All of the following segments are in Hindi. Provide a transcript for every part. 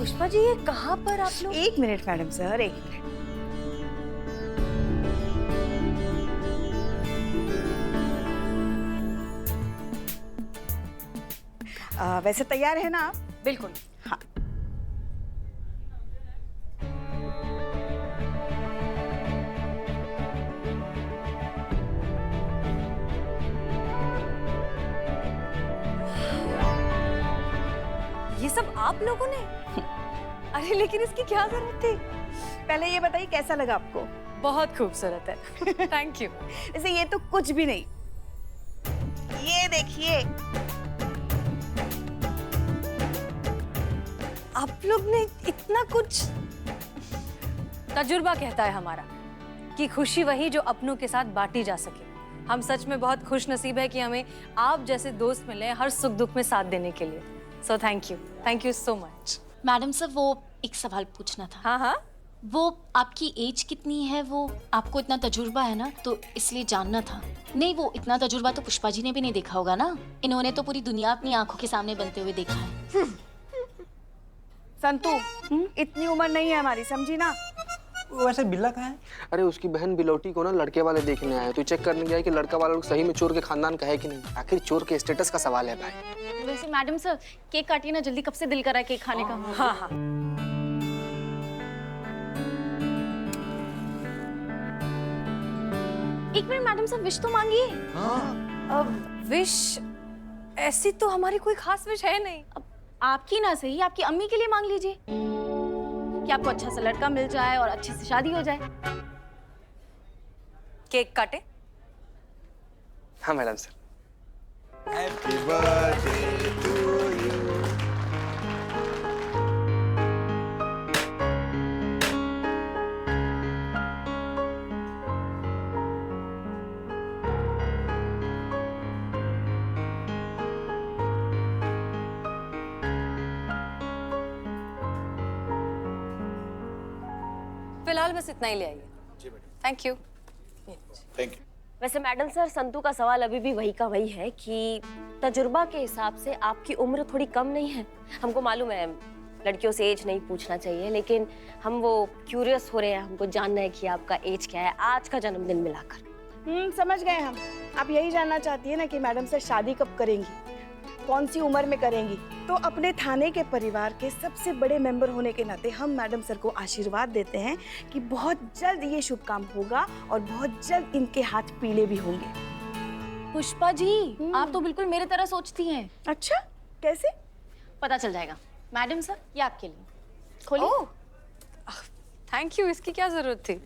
पुष्पा जी, ये कहाँ पर आप लोग? एक मिनट मैडम सर, एक मिनट। वैसे तैयार है ना आप? बिल्कुल। हाँ। ये सब आप लोगों ने? अरे लेकिन इसकी क्या जरूरत थी? पहले ये बताइए कैसा लगा आपको? बहुत खूबसूरत है। Thank you. वैसे ये तो कुछ भी नहीं, ये देखिए। आप लोग ने इतना कुछ। तजुर्बा कहता है हमारा कि खुशी वही जो अपनों के साथ बांटी जा सके। हम सच में बहुत खुश नसीब है कि हमें आप जैसे दोस्त मिले हर सुख दुख में साथ देने के लिए। So thank you so much. Madam sir, वो एक सवाल पूछना था। हाँ हाँ। वो आपकी एज कितनी है? वो आपको इतना तजुर्बा है ना, तो इसलिए जानना था। नहीं, वो इतना तजुर्बा तो पुष्पा जी ने भी नहीं देखा होगा ना। इन्होंने तो पूरी दुनिया अपनी आंखों के सामने बनते हुए देखा है। संतू, इतनी उम्र नहीं है हमारी, समझी ना? वैसे बिल्ला कहाँ है? अरे उसकी बहन बिलौटी को ना लड़के वाले देखने आए, तो चेक करने गया कि लड़का वाला लोग सही में चोर के खानदान का है कि नहीं। आखिर चोर के स्टेटस का सवाल है भाई। वैसे मैडम सर, केक काटिए ना जल्दी, कब से दिल कर रहा है केक खाने का। हाँ हाँ। एक मिनट मैडम सर, विश तो मांगिए। अब विश ऐसी तो हमारी कोई खास विश है नहीं। अब आपकी ना सही, आपकी अम्मी के लिए मांग लीजिए कि आपको अच्छा सा लड़का मिल जाए और अच्छे से शादी हो जाए। केक काटे? हाँ madam sir. Happy birthday to you. फिलहाल बस इतना ही ले आइए। जी madam. Thank you. Thank you. वैसे मैडम सर, संतू का सवाल अभी भी वही का वही है कि तजुर्बा के हिसाब से आपकी उम्र थोड़ी कम नहीं है। हमको मालूम है लड़कियों से एज नहीं पूछना चाहिए, लेकिन हम वो क्यूरियस हो रहे हैं, हमको जानना है कि आपका एज क्या है आज का जन्मदिन मिलाकर। समझ गए हम। आप यही जानना चाहती है ना कि मैडम से शादी कब करेंगी, कौन सी उम्र में करेंगी। तो अपने थाने के परिवार के सबसे बड़े मेंबर होने के नाते हम मैडम सर को आशीर्वाद देते हैं कि बहुत जल्द ये शुभ काम होगा और बहुत जल्द इनके हाथ पीले भी होंगे। पुष्पा जी, आप तो बिल्कुल मेरे तरह सोचती हैं। अच्छा, कैसे? पता चल जाएगा। मैडम सर, ये आपके लिए, खोलिए। ओह, थैंक यू। इसकी क्या जरूरत थी?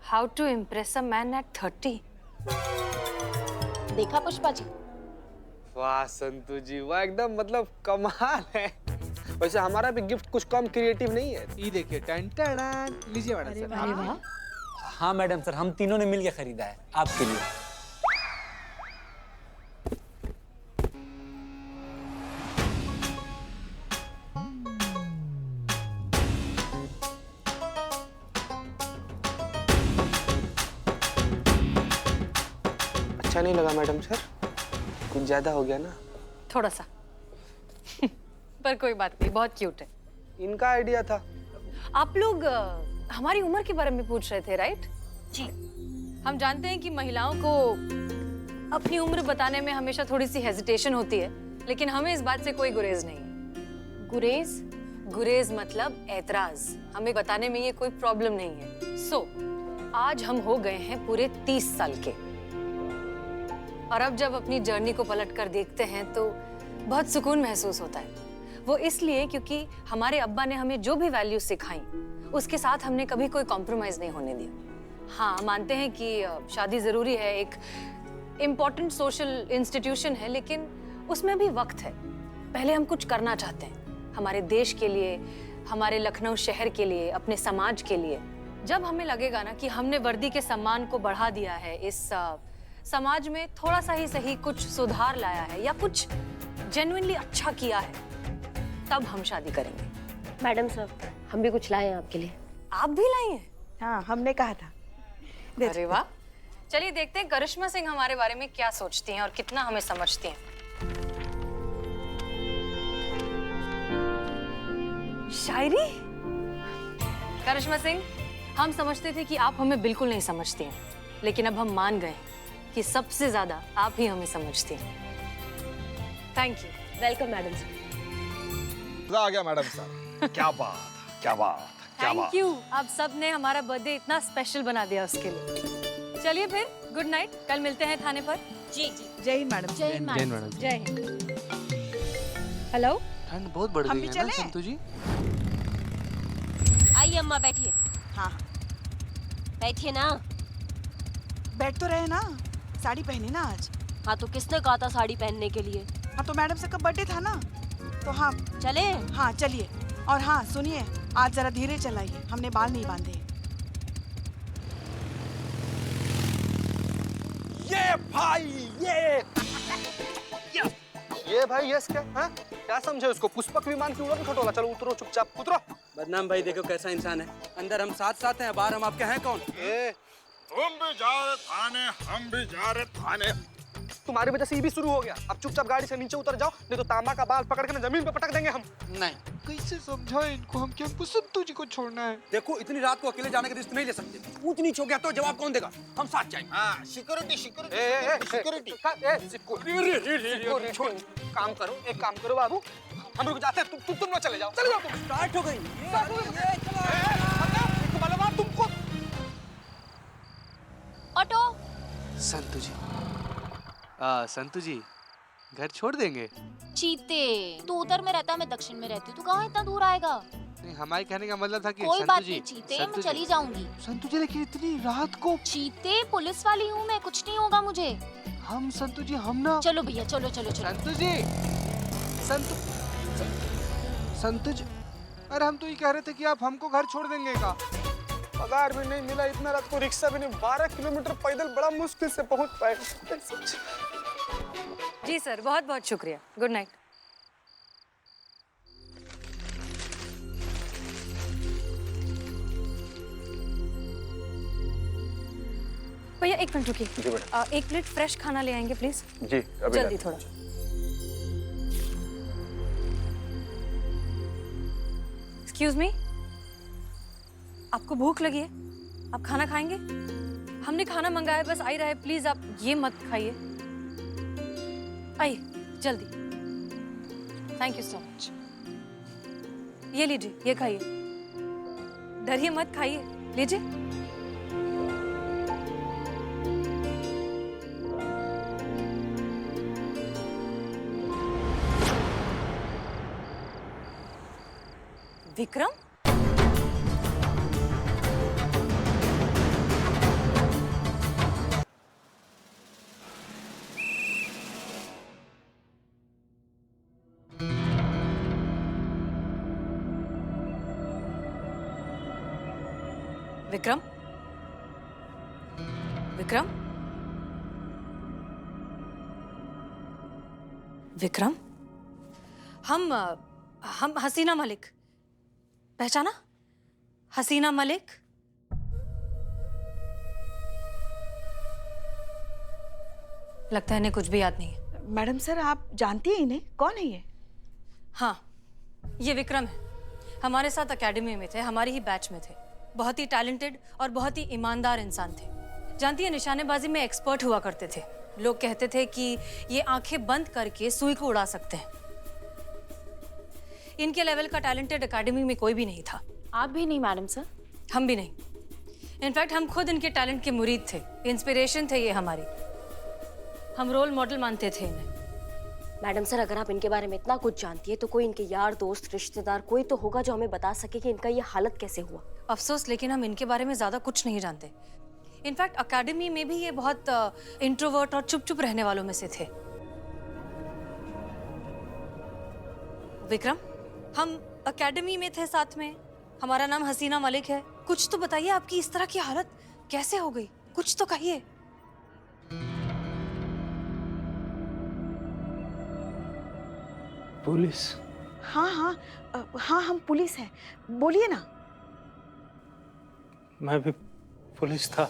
How to impress a man at 30? देखा पुष्पा जी? वाह संतू जी, वाह एकदम मतलब कमाल है। वैसे हमारा भी गिफ्ट कुछ कम क्रिएटिव नहीं है। ये देखिए, टन टन। लीजिए मैडम सर। अरे वाह। हाँ मैडम सर, हम तीनों ने मिलकर खरीदा है आपके लिए। अच्छा नहीं लगा मैडम सर? कुछ ज्यादा हो गया ना? थोड़ा सा। पर कोई बात नहीं, बहुत क्यूट है। इनका आइडिया था। आप लोग हमारी उम्र के बारे में पूछ रहे थे, राइट? जी। हम जानते हैं कि महिलाओं को अपनी उम्र बताने में हमेशा थोड़ी सी हेजिटेशन होती है, लेकिन हमें इस बात से कोई गुरेज नहीं है। गुरेज? गुरेज मतलब ऐतराज। हमें बताने में ये कोई प्रॉब्लम नहीं है। सो आज हम हो गए हैं पूरे 30 साल के, और अब जब अपनी जर्नी को पलट कर देखते हैं तो बहुत सुकून महसूस होता है। वो इसलिए क्योंकि हमारे अब्बा ने हमें जो भी वैल्यूज सिखाई उसके साथ हमने कभी कोई कॉम्प्रोमाइज नहीं होने दिया। हाँ, मानते हैं कि शादी जरूरी है, एक इम्पोर्टेंट सोशल इंस्टीट्यूशन है, लेकिन उसमें भी वक्त है। पहले हम कुछ करना चाहते हैं हमारे देश के लिए, हमारे लखनऊ शहर के लिए, अपने समाज के लिए। जब हमें लगेगा ना कि हमने वर्दी के सम्मान को बढ़ा दिया है, इस समाज में थोड़ा सा ही सही कुछ सुधार लाया है या कुछ जेन्युइनली अच्छा किया है, तब हम शादी करेंगे। मैडम सर, हम भी कुछ लाए हैं आपके लिए। आप भी लाई हैं? हाँ, हमने कहा था। अरे वाह, चलिए देखते हैं करिश्मा सिंह हमारे बारे में क्या सोचती हैं और कितना हमें समझती हैं। शायरी? करिश्मा सिंह, हम समझते थे कि आप हमें बिल्कुल नहीं समझती हैं, लेकिन अब हम मान गए कि सबसे ज्यादा आप ही हमें समझती हैं। Thank you. वेलकम मैडम जी। मजा आ गया मैडम साहब। क्या बात, क्या बात, क्या थैंक बात। यू, आप सब ने हमारा बर्थडे इतना स्पेशल बना दिया उसके लिए। चलिए फिर, गुड नाइट, कल मिलते हैं थाने पर। जी जी। जय हिंद मैडम। जय मैडम। जय हिंद। हेलो, ठंड बहुत बढ़ हम गई भी है ना चलें? संतू जी। आइए अम्मा बैठिए। हाँ, बैठिए ना। बैठ तो रहे ना, साड़ी पहनी ना आज। हाँ तो किसने कहा था साड़ी पहनने के लिए? हाँ तो मैडम सर का बर्थडे था ना, तो हाँ। चले? हाँ चलिए। और हाँ सुनिए, आज जरा धीरे चलाइए, हमने बाल नहीं बांधे। ये भाई, ये भाई यस क्या? हाँ? क्या समझे उसको? पुष्पक विमान की उड़न खटोला। चलो उतरो चुपचाप, उतरो। बदनाम भाई देखो कैसा इंसान है। अंदर हम साथ साथ हैं, बाहर हम आपके हैं कौन? तुम भी जा रहे थाने, हम भी जा रहे थाने। तुम्हारी वजह से ये भी शुरू हो गया। अब चुपचाप गाड़ी से नीचे उतर जाओ, नहीं तो तांबा का बाल पकड़ के ना जमीन पे पटक देंगे हम। नहीं। कैसे समझाए इनको हम कि हमको संतू जी को छोड़ना है? देखो इतनी रात को अकेले जाने का रिस्क नहीं ले सकते। ऊंच नीच हो गया तो जवाब कौन देगा? हम साथ जाएंगे। हाँ, सिक्योरिटी, सिक्योरिटी, सिक्योरिटी। सिक्योरिटी छोड़, काम करो, एक काम करो बाबू, हम रुक जाते हैं, तुम ना चले जाओ। चले जाओ तुम। स्टार्ट हो गई। तुमको ऑटो। संतू जी, संतू जी घर छोड़ देंगे? चीते, तू उत्तर में रहता है, मैं दक्षिण में रहती हूँ, तू कहाँ इतना दूर आएगा? नहीं, हमारे कहने का मतलब था कि कोई संतू बात जी, नहीं चीते, संतू मैं जी, चली जाऊंगी। संतू जी लेकिन इतनी रात को। चीते, पुलिस वाली हूँ मैं, कुछ नहीं होगा मुझे। हम संतू जी, हम ना। चलो भैया, चलो चलो चलो। संतू जी, संतू जी, अरे हम तो ये कह रहे थे कि आप हमको घर छोड़ देंगे का। पगार भी नहीं मिला, इतना रात को रिक्शा भी नहीं, 12 किलोमीटर पैदल बड़ा मुश्किल से पहुंच पाए। जी सर, बहुत बहुत शुक्रिया। Good night. भैया एक मिनट रुकिए। एक प्लेट फ्रेश खाना ले आएंगे प्लीज। जी, अभी जल्दी थोड़ा। एक्सक्यूज मी, आपको भूख लगी है? आप खाना खाएंगे? हमने खाना मंगाया, बस आ ही रहा है, प्लीज आप ये मत खाइए। आइए जल्दी। Thank you so much. ये लीजिए, ये खाइए, डरिए मत, खाइए, लीजिए। विक्रम? विक्रम? विक्रम? विक्रम? हम हसीना मलिक, पहचाना? हसीना मलिक। लगता है इन्हें कुछ भी याद नहीं है। मैडम सर आप जानती हैं इन्हें? कौन है ये? हाँ, ये विक्रम है, हमारे साथ एकेडमी में थे, हमारी ही बैच में थे। बहुत ही टैलेंटेड और बहुत ही ईमानदार इंसान थे। जानती है, निशानेबाजी में एक्सपर्ट हुआ करते थे। लोग कहते थे कि ये आंखें बंद करके सुई को उड़ा सकते हैं। इनके लेवल का टैलेंटेड एकेडमी में कोई भी नहीं था। आप भी नहीं मैडम सर? हम भी नहीं। इनफैक्ट हम खुद इनके टैलेंट के मुरीद थे, इंस्पिरेशन थे ये हमारी। हम रोल मॉडल मानते थे इन्हें। मैडम सर, अगर आप इनके बारे में इतना कुछ जानती है तो कोई इनके यार दोस्त रिश्तेदार कोई तो होगा जो हमें बता सके कि इनका ये हालत कैसे हुआ। अफसोस, लेकिन हम इनके बारे में ज्यादा कुछ नहीं जानते। इनफैक्ट एकेडमी में भी ये बहुत इंट्रोवर्ट और चुप चुप रहने वालों में से थे। विक्रम, हम एकेडमी में थे साथ में, हमारा नाम हसीना मलिक है। कुछ तो बताइए, आपकी इस तरह की हालत कैसे हो गई? कुछ तो कहिए। पुलिस? हाँ हाँ हाँ, हम पुलिस हैं, बोलिए ना। मैं भी पुलिस था।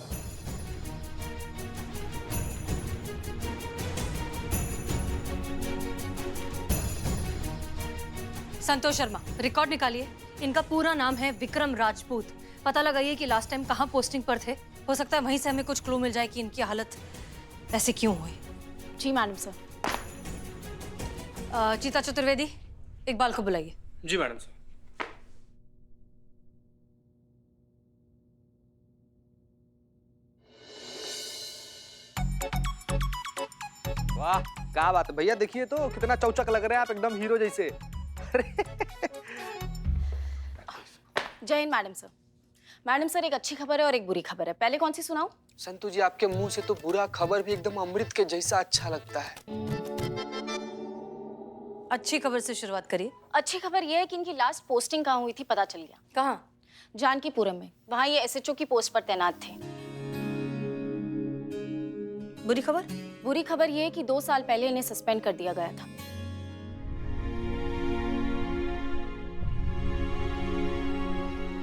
संतोष शर्मा, रिकॉर्ड निकालिए। इनका पूरा नाम है विक्रम राजपूत। पता लगाइए कि लास्ट टाइम कहाँ पोस्टिंग पर थे। हो सकता है वहीं से हमें कुछ क्लू मिल जाए कि इनकी हालत ऐसे क्यों हुई। जी मैडम सर। चीता चतुर्वेदी, इकबाल को बुलाइए। जी मैडम सर। वाह क्या बात है भैया, देखिए तो कितना चौचक लग रहे हैं आप, एकदम हीरो जैसे। जय Hind madam sir. Madam sir, एक अच्छी खबर है और एक बुरी खबर है। पहले कौन सी सुनाऊं? संतु जी, आपके मुंह से तो बुरा खबर भी एकदम अमृत के जैसा अच्छा लगता है। अच्छी खबर से शुरुआत करिए। अच्छी खबर यह है कि इनकी लास्ट पोस्टिंग कहाँ हुई थी पता चल गया। कहाँ? जानकीपुरम में। वहाँ ये एसएचओ की पोस्ट पर तैनात थे। बुरी खबर? बुरी खबर यह है कि 2 साल पहले इन्हें सस्पेंड कर दिया गया था।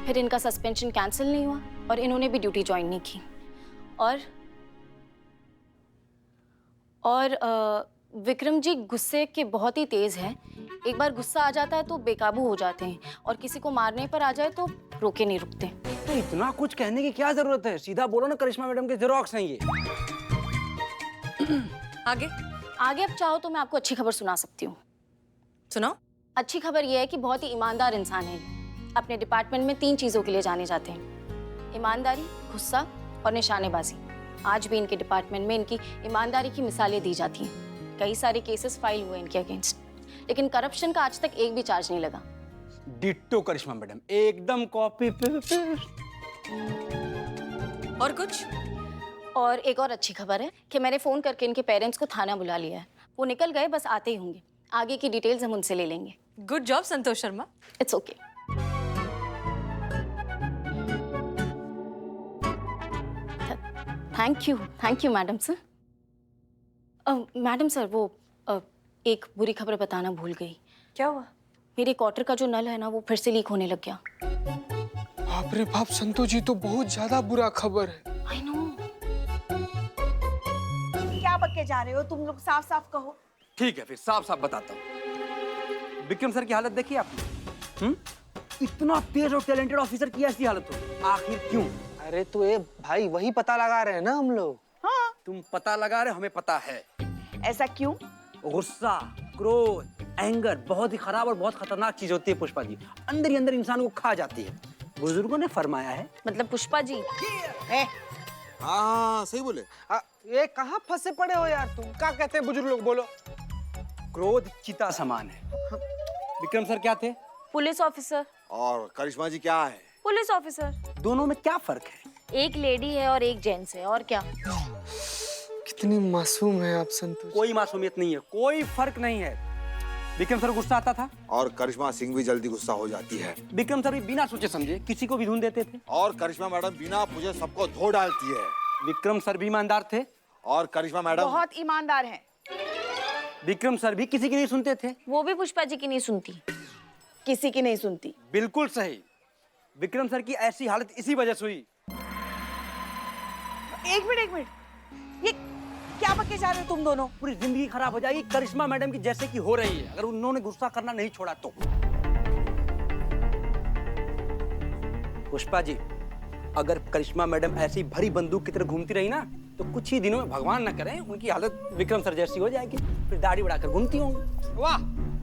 फिर इनका सस्पेंशन कैंसिल नहीं हुआ और इन्होंने भी ड्यूटी ज्वाइन नहीं की। और विक्रम जी गुस्से के बहुत ही तेज हैं। एक बार गुस्सा आ जाता है तो बेकाबू हो जाते हैं और किसी को मारने पर आ जाए तो रोके नहीं रुकते। तो इतना कुछ कहने की क्या जरूरत है, सीधा बोलो ना करिश्मा मैडम के जेरोक्स हैं ये। आगे? आगे अब चाहो तो मैं आपको अच्छी खबर सुना सकती हूँ। सुनाओ। अच्छी खबर यह है कि बहुत ही ईमानदार इंसान है। अपने डिपार्टमेंट में 3 चीजों के लिए जाने जाते हैं: ईमानदारी, गुस्सा और निशानेबाजी। आज भी इनके डिपार्टमेंट में इनकी ईमानदारी की मिसालें दी जाती हैं। कई सारे केसेस फाइल हुए इनके अगेंस्ट, लेकिन करप्शन का आज तक एक भी चार्ज नहीं लगा। डिट्टो करिश्मा मैडम, एकदम कॉपी पेस्ट। और कुछ? और एक और अच्छी खबर है कि मैंने फोन करके इनके पेरेंट्स को थाना बुला लिया है। वो निकल गए, बस आते ही होंगे। आगे की डिटेल्स हम उनसे ले लेंगे। Good job Santosh Sharma. It's okay. Thank you madam sir. Madam sir, वो एक बुरी खबर बताना भूल गई। क्या हुआ? मेरे क्वार्टर का जो नल है ना, वो फिर से लीक होने लग गया। बाप रे बाप संतु जी, तो बहुत ज्यादा बुरा खबर है। I know. क्या बक के जा रहे हो तुम लोग? साफ साफ कहो। ठीक है, फिर साफ साफ बताता हूँ। विक्रम सर की हालत देखी आपने? इतना तेज और टैलेंटेड ऑफिसर की ऐसी हालत हो, आखिर क्यों? अरे तो ये भाई वही पता लगा रहे हैं ना हम लोग। हाँ, तुम पता लगा रहे, हमें पता है। ऐसा क्यों? गुस्सा, क्रोध, एंगर बहुत ही खराब और बहुत खतरनाक चीज होती है पुष्पा जी। अंदर ही अंदर इंसान को खा जाती है। बुजुर्गों ने फरमाया है। मतलब पुष्पा जी? हाँ सही बोले। ये कहाँ फंसे पड़े हो यार तुम? क्या कहते हैं बुजुर्ग लोग, बोलो। क्रोध चिता समान है। विक्रम सर क्या थे? Police officer. और करिश्मा जी क्या है? Police officer. दोनों में क्या फर्क है? एक लेडी है और एक जेंट्स है, और क्या? कितनी मासूम है आप संतोष। कोई मासूमियत नहीं है, कोई फर्क नहीं है। विक्रम सर गुस्सा आता था और करिश्मा सिंह भी जल्दी गुस्सा हो जाती है। विक्रम सर भी बिना सोचे समझे किसी को भी धुन देते थे। और करिश्मा मैडम बिना पूछे सबको धो डालती है। विक्रम सर भी ईमानदार थे और करिश्मा मैडम बहुत ईमानदार हैं। विक्रम सर भी किसी की नहीं सुनते थे। वो भी पुष्पा जी की नहीं सुनती। किसी की नहीं सुनती। बिल्कुल सही। विक्रम सर की ऐसी हालत इसी वजह से हुई। एक मिनट, ये क्या बक के जा रहे हो तुम दोनों? पूरी जिंदगी खराब हो जाएगी करिश्मा मैडम की जैसे कि हो रही है, अगर उन्होंने गुस्सा करना नहीं छोड़ा तो। पुष्पा जी, अगर करिश्मा मैडम ऐसी भरी बंदूक की तरह घूमती रही ना, तो कुछ ही दिनों में भगवान ना करे उनकी हालत विक्रम सर जैसी हो जाएगी। फिर दाढ़ी बढ़ाकर घूमती होंगी। वाह,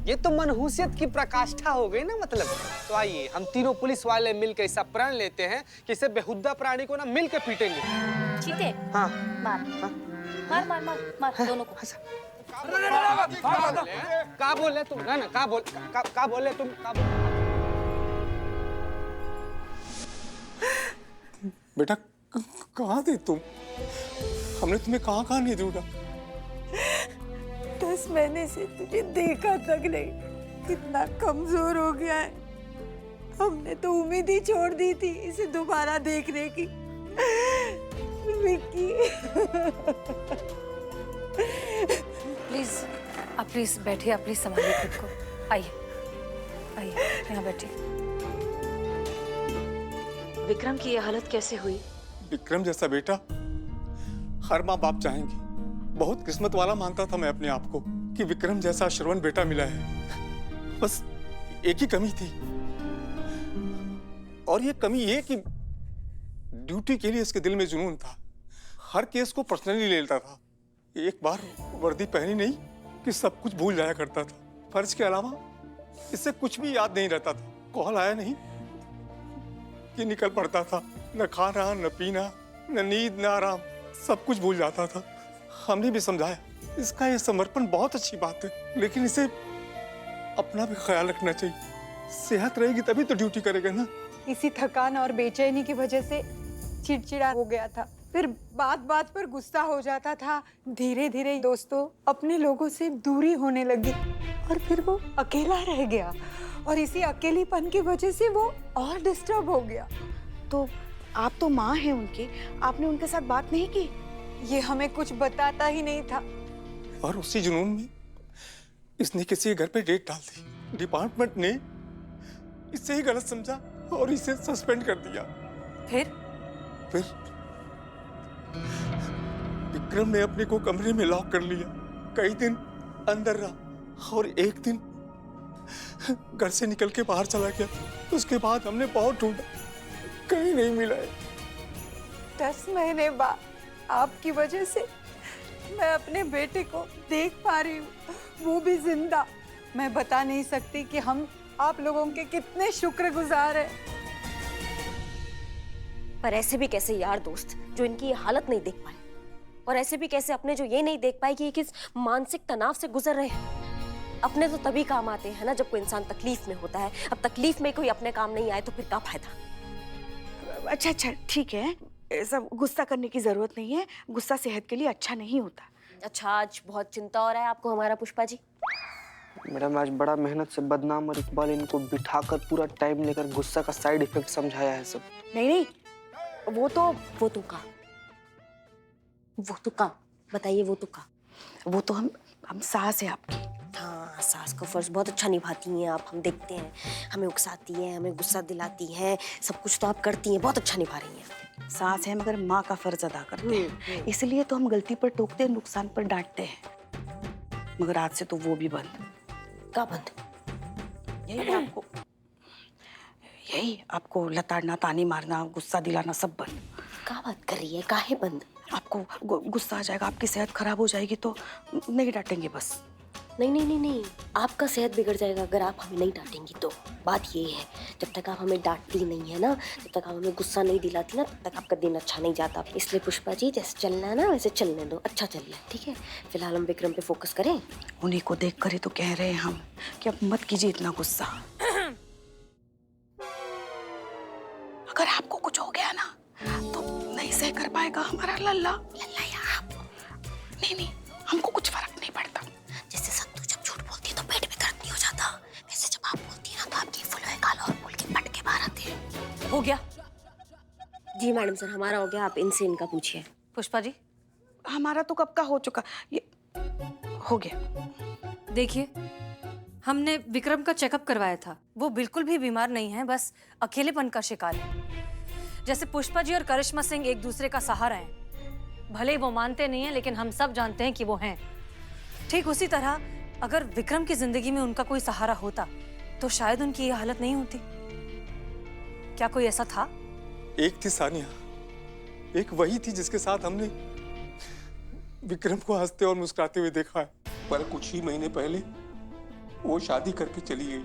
ये तो मनहूसियत की प्रकाष्ठा हो गई ना मतलब। तो आइए हम तीनों पुलिस वाले मिलकर ऐसा प्रण लेते हैं कि इसे बेहुद्दा प्राणी को ना मिलकर पीटेंगे। चीते। हाँ। मार मार मार मार मार दोनों को। का बोले तुम? ना का बोले तुम? बेटा कहाँ थे तुम? हमने तुम्हें कहाँ नहीं ढूंढा। 10 महीने से तुझे देखा तक नहीं, कितना कमजोर हो गया है। हमने तो उम्मीद ही छोड़ दी थी इसे दोबारा देखने की। विक्की। प्लीज बैठिए, आप प्लीज संभालिए खुद को। आइए यहाँ बैठिए। विक्रम की ये हालत कैसे हुई? विक्रम जैसा बेटा हर माँ बाप चाहेंगे। बहुत किस्मत वाला मानता था मैं अपने आप को कि विक्रम जैसा श्रवण बेटा मिला है। बस एक ही कमी थी, और ये कमी ये कि ड्यूटी के लिए इसके दिल में जुनून था। हर केस को पर्सनली ले लेता था। एक बार वर्दी पहनी नहीं कि सब कुछ भूल जाया करता था। फर्ज के अलावा इससे कुछ भी याद नहीं रहता था। कॉल आया नहीं कि निकल पड़ता था। न खाना, न पीना, न नींद, न आराम, सब कुछ भूल जाता था। हमने भी समझाया इसका ये समर्पण बहुत अच्छी बात है, लेकिन इसे अपना भी ख्याल रखना चाहिए। सेहत रहेगी तभी तो ड्यूटी करेगा ना। इसी थकान और बेचैनी की वजह से चिड़चिड़ा हो गया था, फिर बात बात पर गुस्सा हो जाता था। धीरे धीरे दोस्तों अपने लोगों से दूरी होने लगी और फिर वो अकेला रह गया, और इसी अकेलेपन की वजह से वो और डिस्टर्ब हो गया। तो आप तो माँ हैं उनकी, आपने उनके साथ बात नहीं की? ये हमें कुछ बताता ही नहीं था। और उसी जुनून में इसने किसी के घर पे डेट डाल दी। डिपार्टमेंट ने इसे ही गलत समझा और इसे सस्पेंड कर दिया। फिर विक्रम ने अपने को कमरे में लॉक कर लिया। कई दिन अंदर रहा और एक दिन घर से निकल के बाहर चला गया। उसके बाद हमने बहुत ढूंढा, कहीं नहीं मिला है। 10 महीने बाद आपकी वजह से मैं अपने बेटे को देख पा रही हूँ, वो भी जिंदा। मैं बता नहीं सकती कि हम आप लोगों के कितने शुक्रगुजार हैं। पर ऐसे भी कैसे यार दोस्त जो इनकी ये हालत नहीं देख पाए, और ऐसे भी कैसे अपने जो ये नहीं देख पाए कि ये किस मानसिक तनाव से गुजर रहे हैं। अपने तो तभी काम आते हैं ना जब कोई इंसान तकलीफ में होता है। अब तकलीफ में कोई अपने काम नहीं आए तो फिर क्या फायदा। अच्छा ठीक है, सब गुस्सा करने की जरूरत नहीं है। गुस्सा सेहत के लिए अच्छा नहीं होता। अच्छा, आज बहुत चिंता हो रहा है आपको हमारा पुष्पा जी? मैडम आज बड़ा मेहनत से बदनाम और इकबाल इनको बिठाकर पूरा टाइम लेकर गुस्सा का साइड इफेक्ट समझाया है सब। नहीं, वो तो बताइए, वो तो का? वो तो हम सास है आपकी। हाँ, सास का फर्ज बहुत अच्छा निभाती हैं आप। हम देखते हैं, हमें उकसाती हैं, हमें गुस्सा दिलाती हैं, सब कुछ तो आप करती हैं, बहुत अच्छा निभा रही हैं। सास है मगर माँ का फर्ज अदा करते हैं, इसलिए तो हम गलती पर टोकते हैं, नुकसान पर डांटते हैं। मगर आज से तो वो भी बंद। क्या बंद? यही आपको लताड़ना, तानी मारना, गुस्सा दिलाना सब बंद। क्या बात कर रही है? काहे बंद? आपको गुस्सा आ जाएगा, आपकी सेहत खराब हो जाएगी तो नहीं डांटेंगे बस। नहीं, आपका सेहत बिगड़ जाएगा अगर आप हमें नहीं डांटेंगी तो। बात ये है, जब तक आप हमें डांटती नहीं है ना, जब तक आप हमें गुस्सा नहीं दिलाती ना, तब तक आपका दिन अच्छा नहीं जाता। इसलिए पुष्पा जी, जैसे चलना है ना वैसे चलने दो, अच्छा चल रहा है, ठीक है? फिलहाल हम विक्रम पे फोकस करें। उन्हीं को देख कर ही तो कह रहे हैं हम कि अब मत कीजिए इतना गुस्सा। अगर आपको कुछ हो गया ना तो नहीं सह कर पाएगा हमारा लल्ला या आप। नहीं, हमको कुछ फर्क नहीं पड़ता। जैसे संतू जब झूठ बोलती है तो पेट में दर्द नहीं हो जाता, वैसे जब आप बोलती है ना तो आपकी फुलवे गाल और फूल के पट के बाहर आते हैं। हो गया? जी मैडम सर, हमारा हो गया, आप इनसे इनका पूछिए। पुष्पा जी, हमारा तो कब का हो चुका, ये हो गया। देखिए, हमने विक्रम का चेकअप करवाया था। वो बिल्कुल भी बीमार नहीं है, बस अकेलेपन का शिकार है। जैसे पुष्पा जी और करिश्मा सिंह एक दूसरे का सहारा हैं। भले ही वो मानते नहीं हैं, लेकिन हम सब जानते हैं कि वो हैं। ठीक उसी तरह अगर विक्रम की जिंदगी में उनका कोई सहारा होता तो शायद उनकी ये हालत नहीं होती। क्या कोई ऐसा था? एक थी सानिया, एक वही थी जिसके साथ हमने विक्रम को हंसते और मुस्कुराते हुए देखा है। पर कुछ ही महीने पहले वो शादी करके चली गई।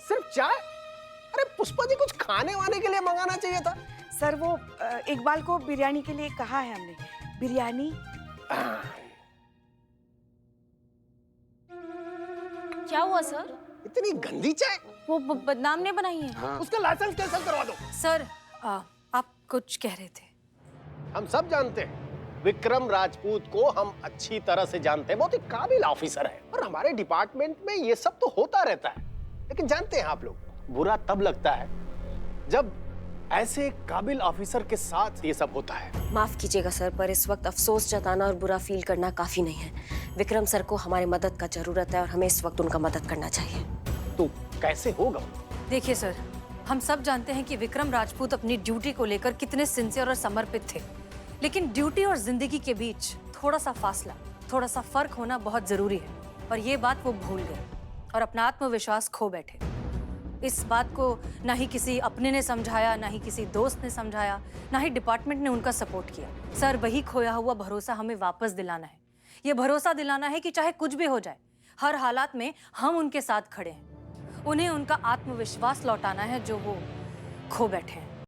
सिर्फ चाय? अरे पुष्पा जी, कुछ खाने वाने के लिए मंगाना चाहिए था। सर वो इकबाल को बिरयानी के लिए कहा है हमने। बिरयानी। क्या हुआ सर? इतनी गंदी चाय? वो बदनाम ने बनाई है। हाँ। उसका लाइसेंस कैंसिल करवा दो। सर, आप कुछ कह रहे थे? हम सब जानते हैं विक्रम राजपूत को, हम अच्छी तरह से जानते हैं, बहुत ही काबिल ऑफिसर है। और हमारे डिपार्टमेंट में ये सब तो होता रहता है, लेकिन जानते हैं आप लोग, बुरा तब लगता है जब ऐसे काबिल ऑफिसर के साथ ये सब होता है। माफ कीजिएगा सर, पर इस वक्त अफसोस जताना और बुरा फील करना काफी नहीं है। विक्रम सर को हमारी मदद का जरूरत है और हमें इस वक्त उनका मदद करना चाहिए। तो कैसे होगा? देखिए सर, हम सब जानते हैं कि विक्रम राजपूत अपनी ड्यूटी को लेकर कितने सिंसियर और समर्पित थे। लेकिन ड्यूटी और जिंदगी के बीच थोड़ा सा फासला, थोड़ा सा फर्क होना बहुत जरूरी है। और ये बात वो भूल गए और अपना आत्मविश्वास खो बैठे। इस बात को ना ही किसी अपने ने समझाया, ना ही किसी दोस्त ने समझाया, ना ही डिपार्टमेंट ने उनका सपोर्ट किया। सर, वही खोया हुआ भरोसा हमें वापस दिलाना है। ये भरोसा दिलाना है कि चाहे कुछ भी हो जाए, हर हालात में हम उनके साथ खड़े हैं। उन्हें उनका आत्मविश्वास लौटाना है जो वो खो बैठे हैं।